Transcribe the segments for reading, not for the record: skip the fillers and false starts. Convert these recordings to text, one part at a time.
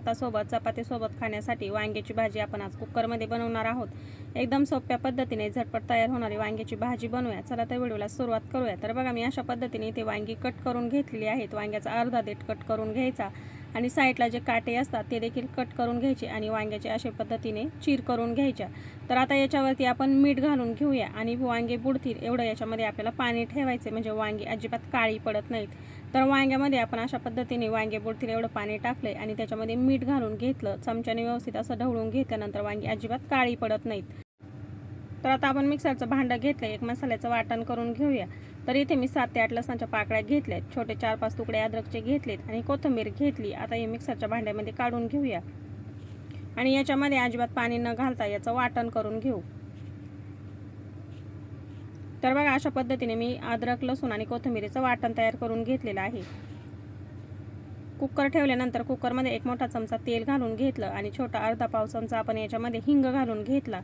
भातासोबत चपातीसोबत खाण्यासाठी वांग्याची भाजी आपण आज कुकरमध्ये बनवणार आहोत। एकदम सोप्या पद्धतीने झटपट तयार होणारी वांग्याची भाजी बनवूया। चला तर व्हिडिओला सुरुवात करूया। तर बघा मी अशा पद्धतीने इथे वांगी कट करून घेतलेली आहेत। वांग्याचा अर्धा देठ कट करून घ्यायचा आणि साईडला जे काटे असतात ते देखील कट करून घ्यायचे आणि वांग्याचे अशा पद्धतीने चीर करून घ्यायच्या। तर आता याच्यावरती आपण मीठ घालून घेऊया आणि वांगे बुडतील एवढं याच्यामध्ये आपल्याला पाणी ठेवायचे, म्हणजे वांगी अजिबात काळी पडत नाहीत। तर वांग्यामध्ये आपण अशा पद्धतीने वांगे बुडतील एवढं पाणी टाकले आणि त्याच्यामध्ये मीठ घालून घेतलं। चमच्याने व्यवस्थित असं ढवळून घेतल्यानंतर वांगी अजिबात काळी पडत नाहीत। तर आता आपण मिक्सरचं भांडं घेतलं, एक मसाल्याचं वाटण करून घेऊया। तर इथे मी 7 ते 8 लसणाच्या पाकळ्या घेतल्यात, छोटे 4-5 तुकडे अद्रकचे घेतलेत आणि कोथिंबीर घेतली। आता हे मिक्सरच्या भांड्यामध्ये काढून घेऊया आणि याच्यामध्ये अजिबात पाणी न घालता याचं वाटण करून घेऊ। तर बघा अशा पद्धतीने मी अद्रक, लसूण आणि कोथिंबीरीचं वाटण तयार करून घेतलेलं आहे। कुकर ठेवल्यानंतर कुकरमध्ये एक मोठा चमचा तेल घालून घेतलं आणि छोटा अर्धा पाव चमचा आपण याच्यामध्ये हिंग घालून घेतला।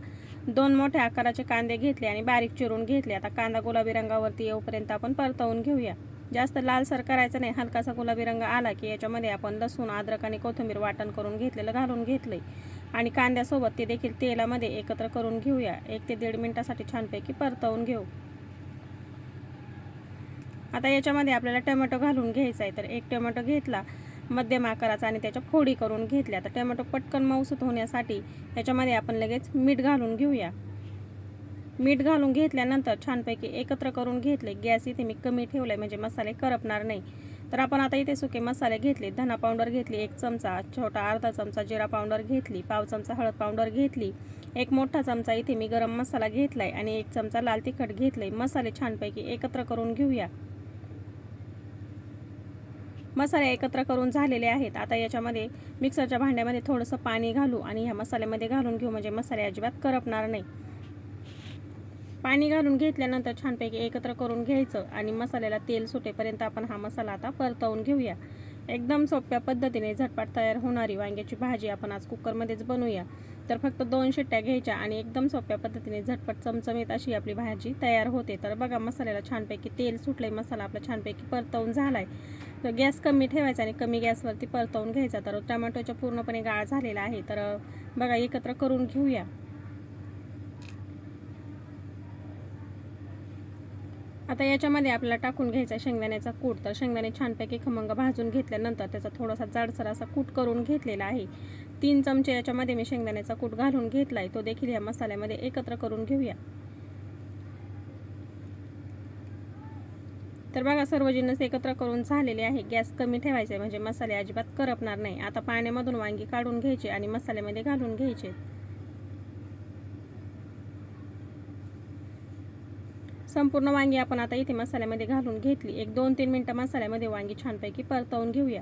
2 मोठे आकाराचे कांदे घेतले आणि बारीक चिरून घेतले। आता कांदा गुलाबी रंगावरती येऊपर्यंत आपण परतवून घेऊया। जास्त लालसर करायचं नाही, हलकासा गुलाबी रंग आला की याच्यामध्ये आपण लसूण, अद्रक आणि कोथिंबीर वाटण करून घेतलेलं घालून घेतलंय आणि कांद्यासोबत ते देखील तेलामध्ये एकत्र करून घेऊया। 1 ते 1.5 मिनिटासाठी छानपैकी परतवून घेऊ। आता याच्यामध्ये आपल्याला टोमॅटो घालून घ्यायचा आहे। तर 1 टोमॅटो घेतला मध्यम आकाराचा आणि त्याच्या फोडी करून घेतल्या। तर टोमॅटो पटकन मऊसूत होण्यासाठी याच्यामध्ये आपण लगेच मीठ घालून घेऊया। मीठ घालून घेतल्यानंतर छानपैकी एकत्र करून घेतले। गॅस इथे मी कमी ठेवलाय म्हणजे मसाले करपणार नाही। तर आपण आता इथे सुके मसाले घेतले। धना पावडर घेतली 1 चमचा, छोटा अर्धा चमचा जिरा पावडर घेतली, पाव चमचा हळद पावडर घेतली, 1 मोठा चमचा इथे मी गरम मसाला घेतलाय आणि 1 चमचा लाल तिखट घेतले। मसाले छानपैकी एकत्र करून घेऊया। मसाले एकत्र करून झालेले आहेत। आता याच्यामध्ये मिक्सरच्या भांड्यामध्ये थोडंसं पाणी घालू आणि ह्या मसाल्यामध्ये घालून घेऊ, म्हणजे मसाले अजिबात करपणार नाही। पाणी घालून घेतल्यानंतर छानपैकी एकत्र करून घ्यायचं आणि मसाल्याला तेल सुटेपर्यंत आपण हा मसाला आता परतवून घेऊया। एकदम सोप्या पद्धतीने झटपट तयार होणारी वांग्याची भाजी आपण आज कुकरमध्येच बनवूया। तर फक्त 2 शिट्ट्या घ्यायच्या आणि एकदम सोप्या पद्धतीने झटपट चमचमीत अशी आपली भाजी तयार होते। तर बघा मसाल्याला छानपैकी तेल सुटले, मसाला आपला छानपैकी परतवून झालाय। तर गॅस कमी ठेवायचा आणि कमी गॅसवरती परतवून घ्यायचा। तर टोमॅटोचा पूर्णपणे गाळ झालेला आहे। तर बघा एकत्र करून घेऊया। आता याच्यामध्ये आपल्याला टाकून घ्यायचा शेंगदाण्याचा कूट। तर शेंगदाणे छानपैकी खमंग भाजून घेतल्यानंतर त्याचा थोडासा जाडसर असा कूट करून घेतलेला आहे। 3 चमचे याच्यामध्ये मी शेंगदाण्याचा कूट घालून घेतलाय, तो देखील या मसाल्यामध्ये एकत्र करून घेऊया। तर बघा सर्व जिन्नस एकत्र करून झालेले आहे। गॅस कमी ठेवायचा म्हणजे मसाले अजिबात करपणार नाही। आता पाण्यामधून वांगी काढून घ्यायची आणि मसाल्यामध्ये घालून घ्यायचे। संपूर्ण वांगी आपण आता इथे मसाल्यामध्ये घालून घेतली। 1-2-3 मिनिटं मसाल्यामध्ये वांगी छानपैकी परतवून घेऊया।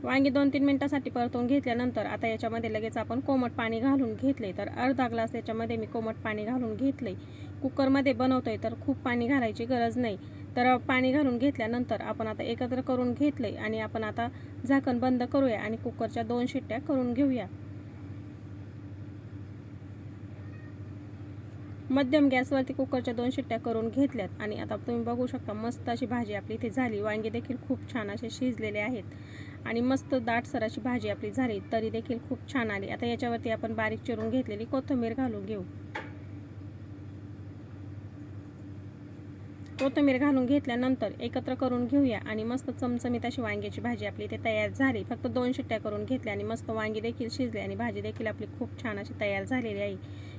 वांगी 2-3 मिनिटांसाठी परतवून घेतल्यानंतर आता याच्यामध्ये लगेच आपण कोमट पाणी घालून घेतले। तर अर्धा ग्लास याच्यामध्ये मी कोमट पाणी घालून घेतले। कुकरमध्ये बनवतोय तर खूप पाणी घालायची गरज नाही। तर पाणी घालून घेतल्यानंतर आपण आता एकत्र करून घेतले आणि आपण आता झाकण बंद करूया आणि कुकरच्या 2 शिट्ट्या करून घेऊया। मध्यम गॅसवरती कुकरच्या 2 शिट्ट्या करून घेतल्यात आणि आता तुम्ही बघू शकता मस्त अशी भाजी आपली इथे झाली। वांगे देखील खूप छान असे शिजलेले आहेत आणि मस्त दाटसर अशी भाजी आपली झाली, तरी देखील खूप छान आली। आता याच्यावरती आपण बारीक चिरून घेतलेली कोथिंबीर घालून घेऊ। कोथिंबीर घालून घेतल्यानंतर एकत्र करून घेऊया आणि मस्त चमचमीत अशी वांग्याची भाजी आपली इथे तयार झाली। फक्त 2 शिट्ट्या करून घेतल्या आणि मस्त वांगी देखील शिजले आणि भाजी देखील आपली खूप छान अशी तयार झालेली आहे।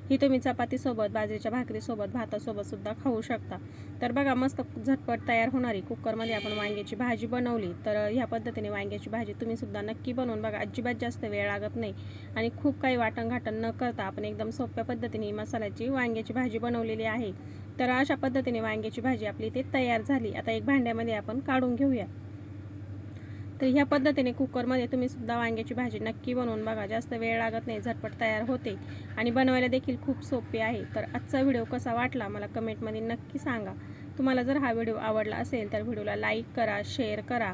ही तुम्ही चपातीसोबत, बाजरीच्या भाकरीसोबत, भातासोबत सुद्धा खाऊ शकता। तर बघा मस्त झटपट तयार होणारी कुकरमध्ये आपण वांग्याची भाजी बनवली। तर ह्या पद्धतीने वांग्याची भाजी तुम्ही सुद्धा नक्की बनवून बघा। अजिबात जास्त वेळ लागत नाही आणि खूप काही वाटण-घाटण न करता आपण एकदम सोप्या पद्धतीने मसाल्याची वांग्याची भाजी बनवलेली आहे। तर अशा पद्धतीने वांग्याची भाजी आपली इथे तयार झाली। आता एक भांड्यामध्ये आपण काढून घेऊया। तर ह्या पद्धतीने कुकरमध्ये तुम्ही सुद्धा वांग्याची भाजी नक्की बनवून बघा। जास्त वेळ लागत नाही, झटपट तयार होते आणि बनवायला देखील खूप सोपे आहे। तर आजचा व्हिडिओ कसा वाटला मला कमेंटमध्ये नक्की सांगा। तुम्हाला जर हा व्हिडिओ आवडला असेल तर व्हिडिओला लाईक करा, शेअर करा।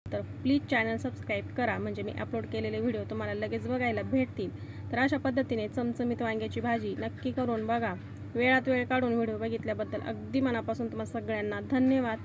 तर प्लीज चॅनल सबस्क्राईब करा, म्हणजे मी अपलोड केलेले व्हिडिओ तुम्हाला लगेच बघायला भेटतील। तर अशा पद्धतीने चमचमीत वांग्याची भाजी नक्की करून बघा। वेळात वेळ काढून व्हिडिओ बघितल्याबद्दल अगदी मनापासून तुम्हा सगळ्यांना धन्यवाद।